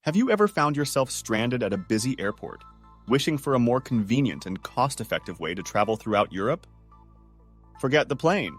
Have you ever found yourself stranded at a busy airport, wishing for a more convenient and cost-effective way to travel throughout Europe? Forget the plane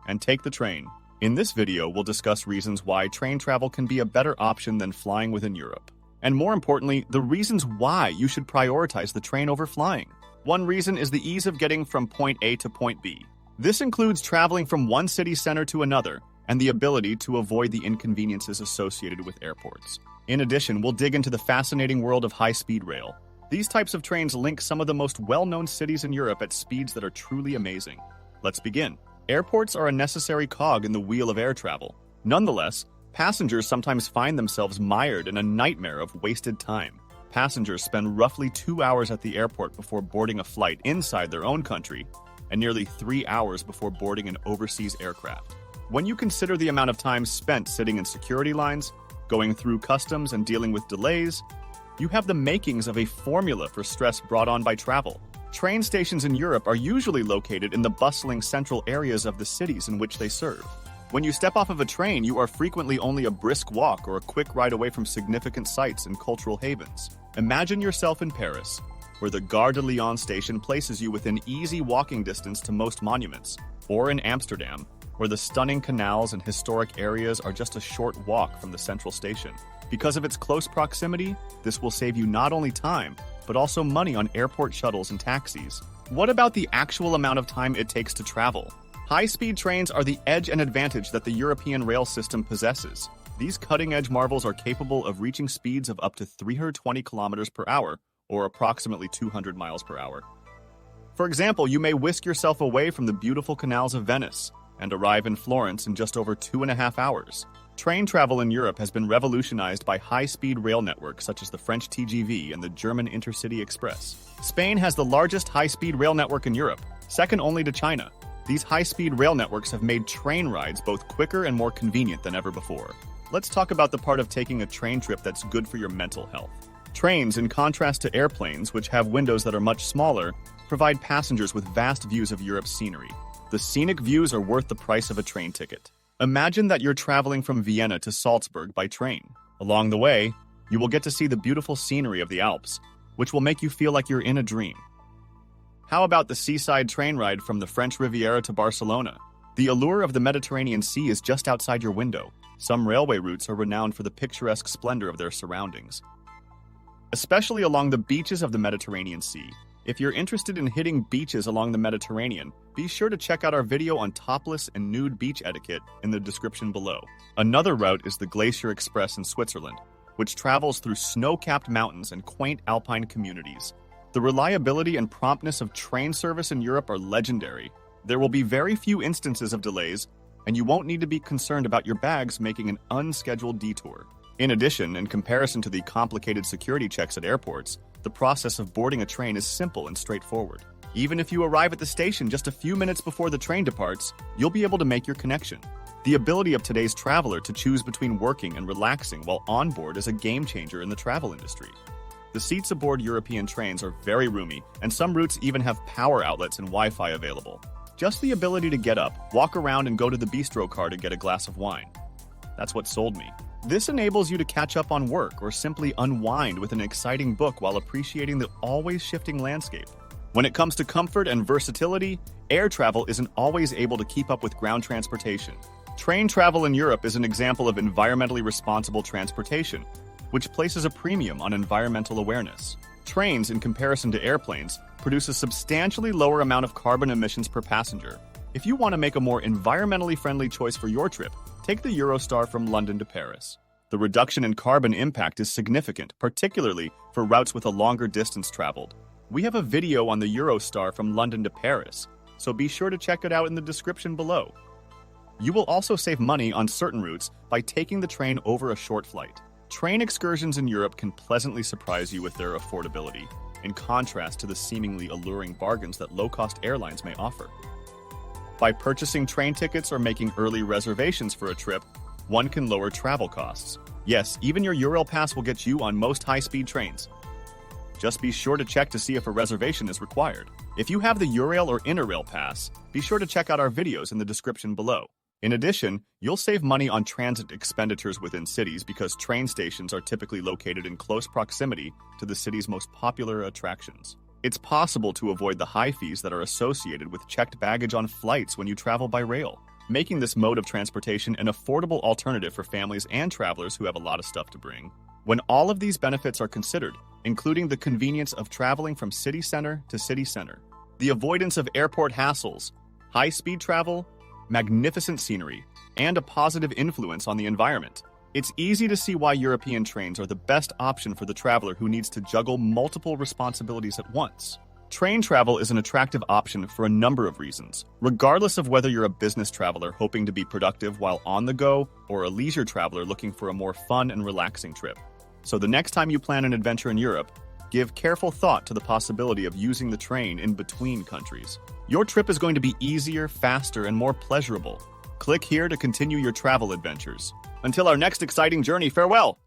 and take the train. In this video, we'll discuss reasons why train travel can be a better option than flying within Europe. And more importantly, the reasons why you should prioritize the train over flying. One reason is the ease of getting from point A to point B. This includes traveling from one city center to another and the ability to avoid the inconveniences associated with airports. In addition, we'll dig into the fascinating world of high-speed rail. These types of trains link some of the most well-known cities in Europe at speeds that are truly amazing. Let's begin. Airports are a necessary cog in the wheel of air travel. Nonetheless, passengers sometimes find themselves mired in a nightmare of wasted time. Passengers spend roughly 2 hours at the airport before boarding a flight inside their own country, and nearly 3 hours before boarding an overseas aircraft. When you consider the amount of time spent sitting in security lines, going through customs, and dealing with delays, you have the makings of a formula for stress brought on by travel. Train stations in Europe are usually located in the bustling central areas of the cities in which they serve. When you step off of a train, you are frequently only a brisk walk or a quick ride away from significant sites and cultural havens. Imagine yourself in Paris, where the Gare de Lyon station places you within easy walking distance to most monuments, or in Amsterdam, where the stunning canals and historic areas are just a short walk from the central station. Because of its close proximity, this will save you not only time, but also money on airport shuttles and taxis. What about the actual amount of time it takes to travel? High-speed trains are the edge and advantage that the European rail system possesses. These cutting-edge marvels are capable of reaching speeds of up to 320 kilometers per hour, or approximately 200 miles per hour. For example, you may whisk yourself away from the beautiful canals of Venice and arrive in Florence in just over 2.5 hours. Train travel in Europe has been revolutionized by high-speed rail networks such as the French TGV and the German Intercity Express. Spain has the largest high-speed rail network in Europe, second only to China. These high-speed rail networks have made train rides both quicker and more convenient than ever before. Let's talk about the part of taking a train trip that's good for your mental health. Trains, in contrast to airplanes, which have windows that are much smaller, provide passengers with vast views of Europe's scenery. The scenic views are worth the price of a train ticket. Imagine that you're traveling from Vienna to Salzburg by train. Along the way, you will get to see the beautiful scenery of the Alps, which will make you feel like you're in a dream. How about the seaside train ride from the French Riviera to Barcelona? The allure of the Mediterranean Sea is just outside your window. Some railway routes are renowned for the picturesque splendor of their surroundings, especially along the beaches of the Mediterranean Sea. If you're interested in hitting beaches along the Mediterranean, be sure to check out our video on topless and nude beach etiquette in the description below. Another route is the Glacier Express in Switzerland, which travels through snow-capped mountains and quaint alpine communities. The reliability and promptness of train service in Europe are legendary. There will be very few instances of delays, and you won't need to be concerned about your bags making an unscheduled detour. In addition, in comparison to the complicated security checks at airports, the process of boarding a train is simple and straightforward. Even if you arrive at the station just a few minutes before the train departs, you'll be able to make your connection. The ability of today's traveler to choose between working and relaxing while on board is a game changer in the travel industry. The seats aboard European trains are very roomy, and some routes even have power outlets and Wi-Fi available. Just the ability to get up, walk around, and go to the bistro car to get a glass of wine. That's what sold me. This enables you to catch up on work or simply unwind with an exciting book while appreciating the always shifting landscape. When it comes to comfort and versatility, air travel isn't always able to keep up with ground transportation. Train travel in Europe is an example of environmentally responsible transportation, which places a premium on environmental awareness. Trains, in comparison to airplanes, produce a substantially lower amount of carbon emissions per passenger. If you want to make a more environmentally friendly choice for your trip, take the Eurostar from London to Paris. The reduction in carbon impact is significant, particularly for routes with a longer distance traveled. We have a video on the Eurostar from London to Paris, so be sure to check it out in the description below. You will also save money on certain routes by taking the train over a short flight. Train excursions in Europe can pleasantly surprise you with their affordability, in contrast to the seemingly alluring bargains that low-cost airlines may offer. By purchasing train tickets or making early reservations for a trip, one can lower travel costs. Yes, even your Eurail Pass will get you on most high-speed trains. Just be sure to check to see if a reservation is required. If you have the Eurail or Interrail Pass, be sure to check out our videos in the description below. In addition, you'll save money on transit expenditures within cities because train stations are typically located in close proximity to the city's most popular attractions. It's possible to avoid the high fees that are associated with checked baggage on flights when you travel by rail, making this mode of transportation an affordable alternative for families and travelers who have a lot of stuff to bring. When all of these benefits are considered, including the convenience of traveling from city center to city center, the avoidance of airport hassles, high-speed travel, magnificent scenery, and a positive influence on the environment, it's easy to see why European trains are the best option for the traveler who needs to juggle multiple responsibilities at once. Train travel is an attractive option for a number of reasons, regardless of whether you're a business traveler hoping to be productive while on the go or a leisure traveler looking for a more fun and relaxing trip. So the next time you plan an adventure in Europe, give careful thought to the possibility of using the train in between countries. Your trip is going to be easier, faster, and more pleasurable. Click here to continue your travel adventures. Until our next exciting journey, farewell!